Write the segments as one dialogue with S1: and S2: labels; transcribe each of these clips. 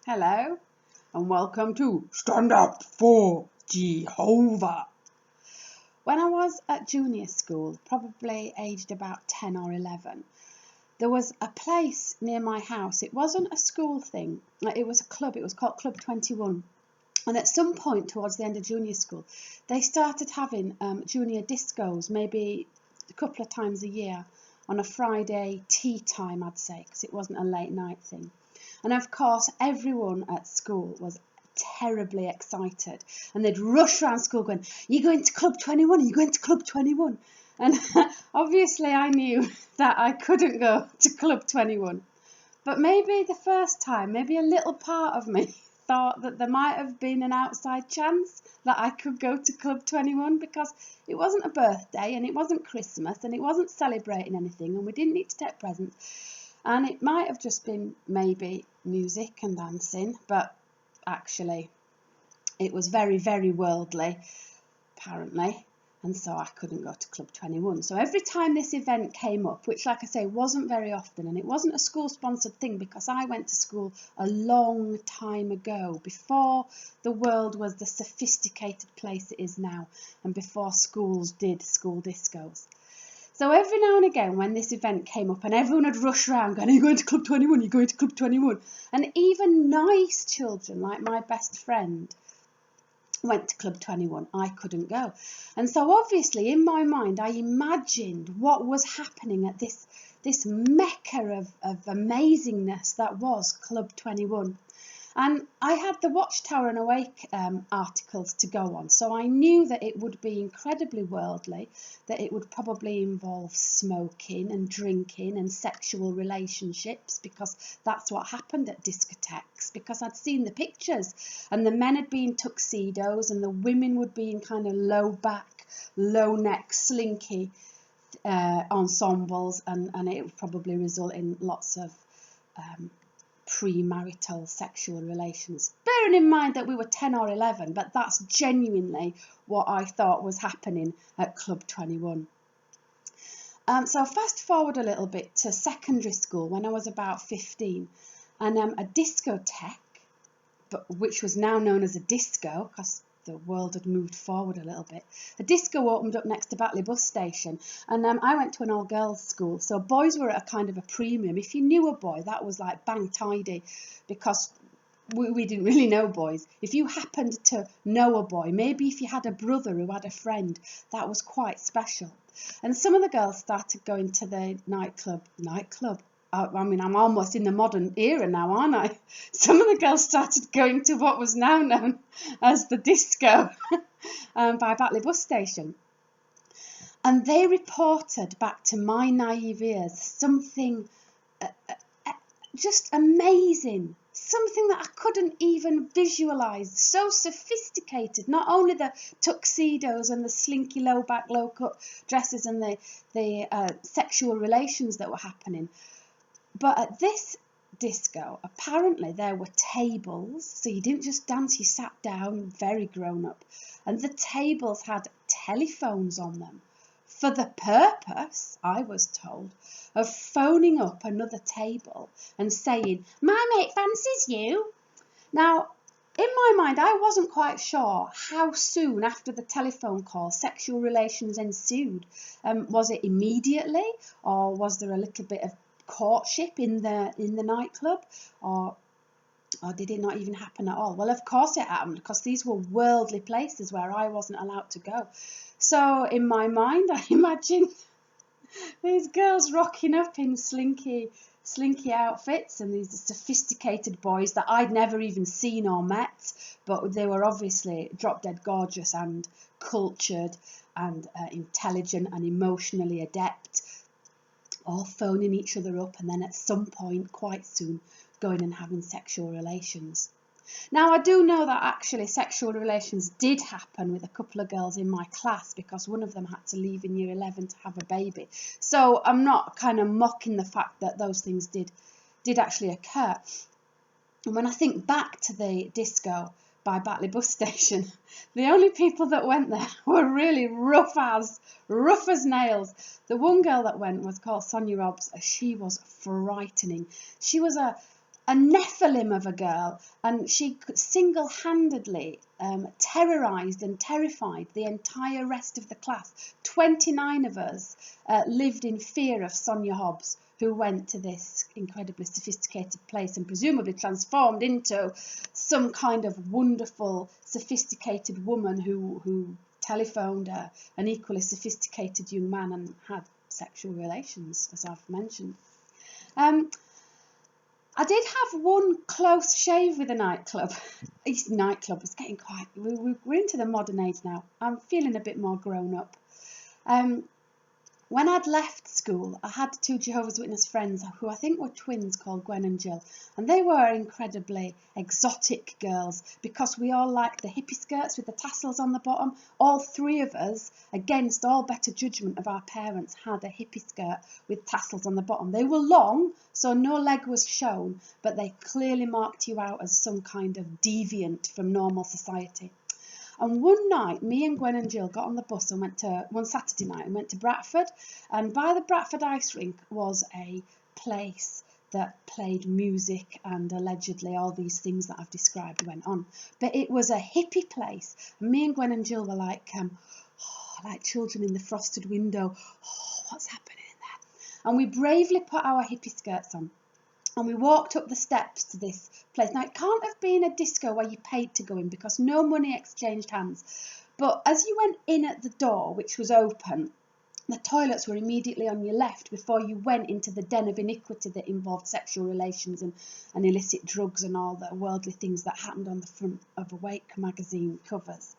S1: Hello, and welcome to Stand Up for Jehovah. When I was at junior school, probably aged about 10 or 11, there was a place near my house. It wasn't a school thing, it was a club. It was called Club 21. And at some point towards the end of junior school, they started having junior discos, maybe a couple of times a year on a Friday tea time, I'd say, because it wasn't a late night thing. And of course, everyone at school was terribly excited, and they'd rush around school going, "You're going to Club 21, you're going to Club 21." And obviously I knew that I couldn't go to Club 21. But maybe the first time, maybe a little part of me thought that there might have been an outside chance that I could go to Club 21, because it wasn't a birthday and it wasn't Christmas and it wasn't celebrating anything and we didn't need to take presents. And it might have just been maybe music and dancing, but actually it was very, very worldly, apparently. And so I couldn't go to Club 21. So every time this event came up, which, like I say, wasn't very often, and it wasn't a school-sponsored thing because I went to school a long time ago, before the world was the sophisticated place it is now, and before schools did school discos. So every now and again, when this event came up and everyone would rush around going, "Are you going to Club 21? You're going to Club 21?" And even nice children, like my best friend, went to Club 21. I couldn't go. And so obviously in my mind, I imagined what was happening at this mecca of amazingness that was Club 21. And I had the Watchtower and Awake articles to go on, so I knew that it would be incredibly worldly, that it would probably involve smoking and drinking and sexual relationships, because that's what happened at discotheques, because I'd seen the pictures, and the men had been tuxedos and the women would be in kind of low back, low neck, slinky ensembles, and it would probably result in lots of premarital sexual relations. Bearing in mind that we were 10 or 11, but that's genuinely what I thought was happening at Club 21. So fast forward a little bit to secondary school when I was about 15, and a discotheque, which was now known as a disco because the world had moved forward a little bit. A disco opened up next to Batley bus station, and I went to an all-girls school, so boys were at a kind of a premium. If you knew a boy, that was like bang tidy, because we didn't really know boys. If you happened to know a boy, maybe if you had a brother who had a friend, that was quite special. And some of the girls started going to the nightclub. I mean, I'm almost in the modern era now, aren't I? Some of the girls started going to what was now known as the disco by Batley bus station. And they reported back to my naive ears something just amazing, something that I couldn't even visualise, so sophisticated. Not only the tuxedos and the slinky low back, low cut dresses and the sexual relations that were happening, but at this disco, apparently there were tables, so you didn't just dance, you sat down, very grown up, and the tables had telephones on them for the purpose, I was told, of phoning up another table and saying, "My mate fancies you." Now, in my mind, I wasn't quite sure how soon after the telephone call sexual relations ensued. Was it immediately, or was there a little bit of courtship in the nightclub, or did it not even happen at all? Well, of course it happened, because these were worldly places where I wasn't allowed to go. So in my mind, I imagined these girls rocking up in slinky outfits, and these sophisticated boys that I'd never even seen or met, but they were obviously drop dead gorgeous and cultured and intelligent and emotionally adept, all phoning each other up, and then at some point quite soon going and having sexual relations. Now, I do know that actually sexual relations did happen with a couple of girls in my class, because one of them had to leave in year 11 to have a baby. So I'm not kind of mocking the fact that those things did actually occur. And when I think back to the disco by Batley bus station, the only people that went there were really rough as nails. The one girl that went was called Sonia Robbs. She was frightening. She was a a Nephilim of a girl, and she single-handedly terrorised and terrified the entire rest of the class. 29 of us lived in fear of Sonia Hobbs, who went to this incredibly sophisticated place and presumably transformed into some kind of wonderful, sophisticated woman who telephoned an equally sophisticated young man and had sexual relations, as I've mentioned. I did have one close shave with a nightclub. This nightclub was getting quite... We're into the modern age now. I'm feeling a bit more grown up. When I'd left school, I had two Jehovah's Witness friends who I think were twins, called Gwen and Jill. And they were incredibly exotic girls because we all liked the hippie skirts with the tassels on the bottom. All three of us, against all better judgment of our parents, had a hippie skirt with tassels on the bottom. They were long, so no leg was shown, but they clearly marked you out as some kind of deviant from normal society. And one night, me and Gwen and Jill got on the bus and one Saturday night, and went to Bradford. And by the Bradford ice rink was a place that played music, and allegedly all these things that I've described went on. But it was a hippie place. And me and Gwen and Jill were like children in the frosted window. Oh, what's happening in there? And we bravely put our hippie skirts on. And we walked up the steps to this place. Now, it can't have been a disco where you paid to go in because no money exchanged hands. But as you went in at the door, which was open, the toilets were immediately on your left before you went into the den of iniquity that involved sexual relations and illicit drugs and all the worldly things that happened on the front of Awake magazine covers.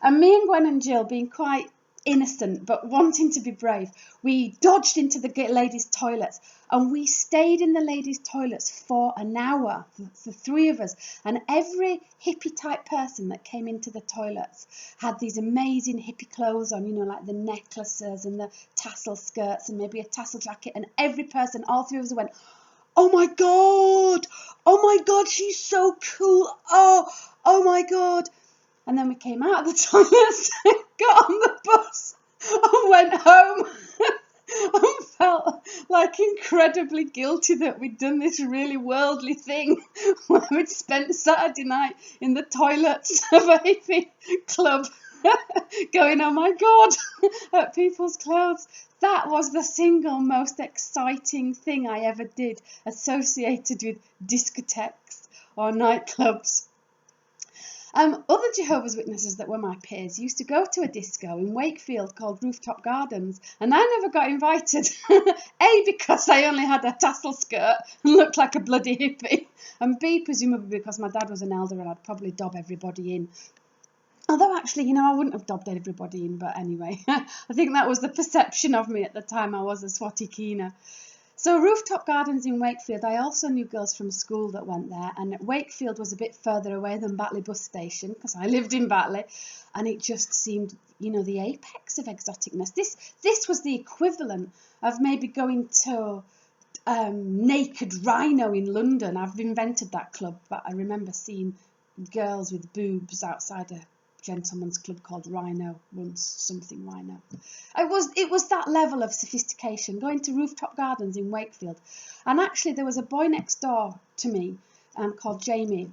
S1: And me and Gwen and Jill, being quite innocent but wanting to be brave, we dodged into the ladies' toilets, and we stayed in the ladies' toilets for an hour, the three of us, and every hippie type person that came into the toilets had these amazing hippie clothes on, like the necklaces and the tassel skirts and maybe a tassel jacket, and every person, all three of us, went, oh my god, she's so cool, oh my god. And then we came out of the toilets, got on the bus and went home and felt like incredibly guilty that we'd done this really worldly thing where we'd spent Saturday night in the toilets of a hippie club going, oh my God, at people's clothes. That was the single most exciting thing I ever did associated with discotheques or nightclubs. Other Jehovah's Witnesses that were my peers used to go to a disco in Wakefield called Rooftop Gardens, and I never got invited. A, because I only had a tassel skirt and looked like a bloody hippie, and B, presumably because my dad was an elder and I'd probably dob everybody in. Although actually, I wouldn't have dobbed everybody in, but anyway, I think that was the perception of me at the time. I was a swatty keener. So Rooftop Gardens in Wakefield, I also knew girls from school that went there, and Wakefield was a bit further away than Batley bus station because I lived in Batley, and it just seemed, the apex of exoticness. This was the equivalent of maybe going to Naked Rhino in London. I've invented that club, but I remember seeing girls with boobs outside a gentleman's club called Rhino once, something Rhino. It was that level of sophistication, going to Rooftop Gardens in Wakefield. And actually there was a boy next door to me called Jamie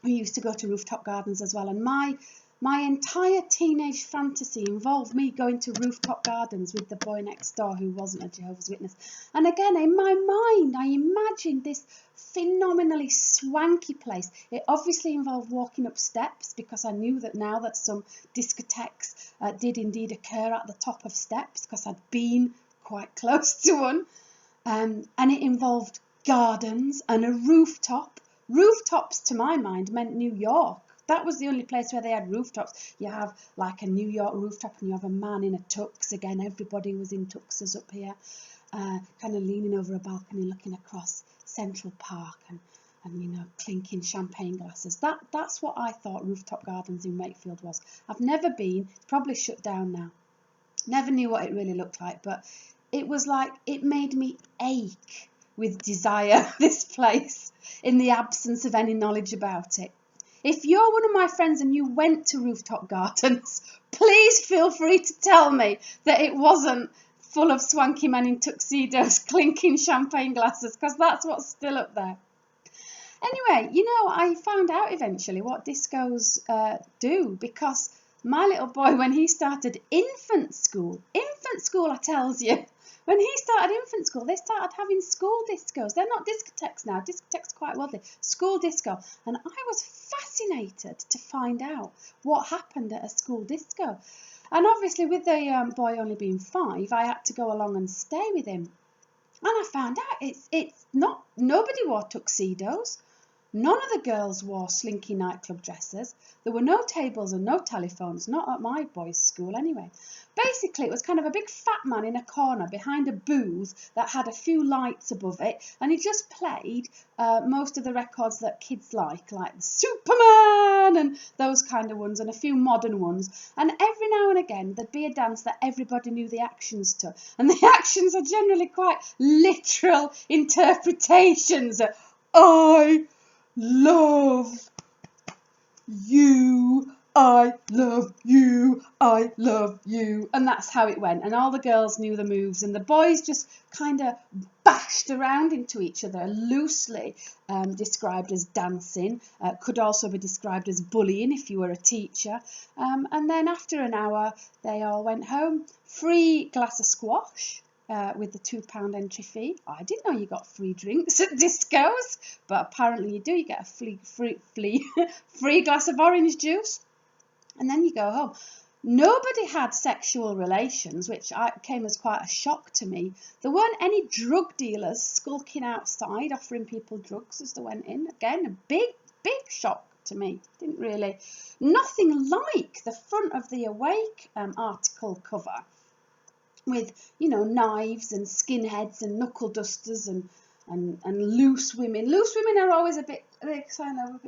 S1: who used to go to Rooftop Gardens as well, and my entire teenage fantasy involved me going to Rooftop Gardens with the boy next door who wasn't a Jehovah's Witness. And again, in my mind, I imagined this phenomenally swanky place. It obviously involved walking up steps because I knew that now that some discotheques did indeed occur at the top of steps because I'd been quite close to one. And it involved gardens and a rooftop. Rooftops, to my mind, meant New York. That was the only place where they had rooftops. You have like a New York rooftop and you have a man in a tux. Again, everybody was in tuxes up here, kind of leaning over a balcony looking across Central Park and clinking champagne glasses. That's what I thought Rooftop Gardens in Wakefield was. I've never been. It's probably shut down now. Never knew what it really looked like, but it was like it made me ache with desire, this place, in the absence of any knowledge about it. If you're one of my friends and you went to Rooftop Gardens, please feel free to tell me that it wasn't full of swanky men in tuxedos clinking champagne glasses, because that's what's still up there. Anyway, you know, I found out eventually what discos do, because my little boy, when he started infant school, I tells you, when he started infant school, they started having school discos. They're not discotheques now. Discotheques quite wealthy. School disco. And I was fascinated to find out what happened at a school disco. And obviously, with the boy only being 5, I had to go along and stay with him. And I found out it's not, nobody wore tuxedos. None of the girls wore slinky nightclub dresses. There were no tables and no telephones, not at my boys' school anyway. Basically, it was kind of a big fat man in a corner behind a booth that had a few lights above it, and he just played most of the records that kids like Superman and those kind of ones, and a few modern ones. And every now and again, there'd be a dance that everybody knew the actions to, and the actions are generally quite literal interpretations. I love you, I love you, I love you. And that's how it went. And all the girls knew the moves, and the boys just kind of bashed around into each other, loosely described as dancing. Could also be described as bullying if you were a teacher. And then after an hour, they all went home. Free glass of squash. With the £2 entry fee. I didn't know you got free drinks at discos, but apparently you do. You get a free glass of orange juice, and then you go home. Nobody had sexual relations, which came as quite a shock to me. There weren't any drug dealers skulking outside offering people drugs as they went in. Again, a big shock to me. Didn't really, nothing like the front of the Awake article cover, with, you know, knives and skinheads and knuckle dusters and loose women. Loose women are always a bit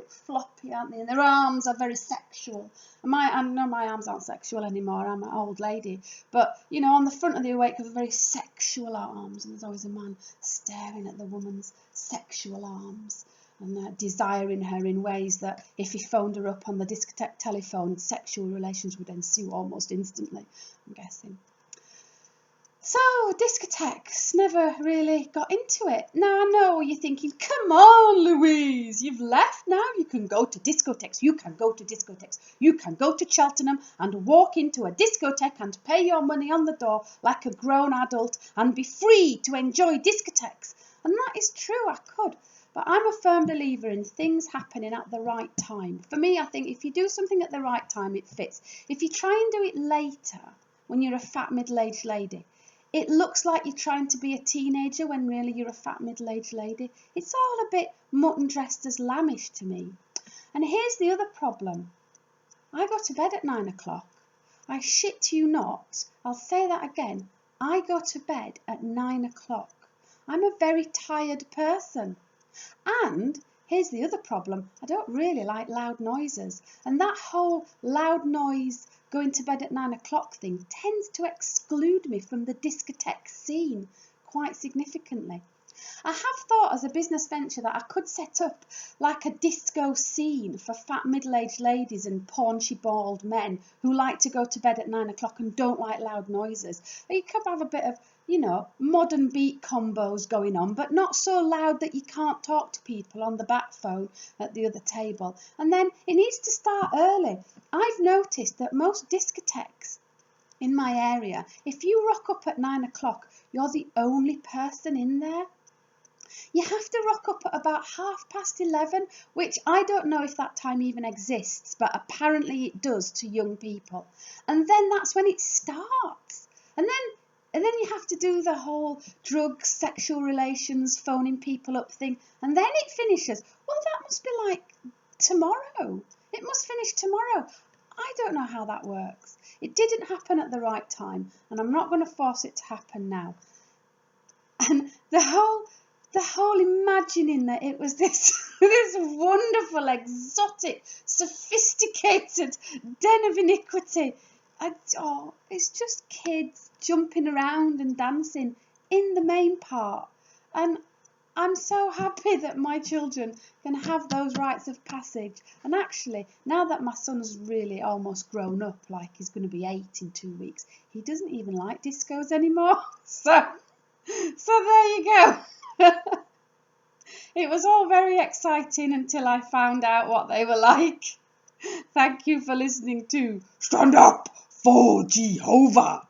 S1: floppy, aren't they? And their arms are very sexual. I know my arms aren't sexual anymore. I'm an old lady. But, you know, on the front of the Awake are very sexual arms, and there's always a man staring at the woman's sexual arms and desiring her in ways that if he phoned her up on the discotheque telephone, sexual relations would ensue almost instantly, I'm guessing. So, discotheques, never really got into it. Now, I know you're thinking, come on, Louise, you've left now. You can go to discotheques. You can go to discotheques. You can go to Cheltenham and walk into a discotheque and pay your money on the door like a grown adult and be free to enjoy discotheques. And that is true, I could. But I'm a firm believer in things happening at the right time. For me, I think if you do something at the right time, it fits. If you try and do it later, when you're a fat middle-aged lady, it looks like you're trying to be a teenager when really you're a fat middle-aged lady. It's all a bit mutton dressed as lambish to me. And here's the other problem. I go to bed at 9 o'clock. I shit you not. I'll say that again. I go to bed at 9 o'clock. I'm a very tired person. And here's the other problem. I don't really like loud noises. And that whole loud noise going to bed at 9 o'clock thing tends to exclude me from the discotheque scene quite significantly. I have thought as a business venture that I could set up like a disco scene for fat middle-aged ladies and paunchy bald men who like to go to bed at 9 o'clock and don't like loud noises. You could have a bit of, you know, modern beat combos going on, but not so loud that you can't talk to people on the back phone at the other table. And then it needs to start early. I've noticed that most discotheques in my area, if you rock up at 9 o'clock, you're the only person in there. You have to rock up at about 11:30, which I don't know if that time even exists, but apparently it does to young people. And then that's when it starts. And then you have to do the whole drugs, sexual relations, phoning people up thing. And then it finishes. Well, that must be like tomorrow. It must finish tomorrow. I don't know how that works. It didn't happen at the right time, and I'm not going to force it to happen now. And the whole imagining that it was this wonderful, exotic, sophisticated den of iniquity. It's just kids jumping around and dancing in the main part. And I'm so happy that my children can have those rites of passage. And actually, now that my son's really almost grown up, like he's going to be 8 in 2 weeks, he doesn't even like discos anymore. So there you go. It was all very exciting until I found out what they were like. Thank you for listening to Stand Up for Jehovah.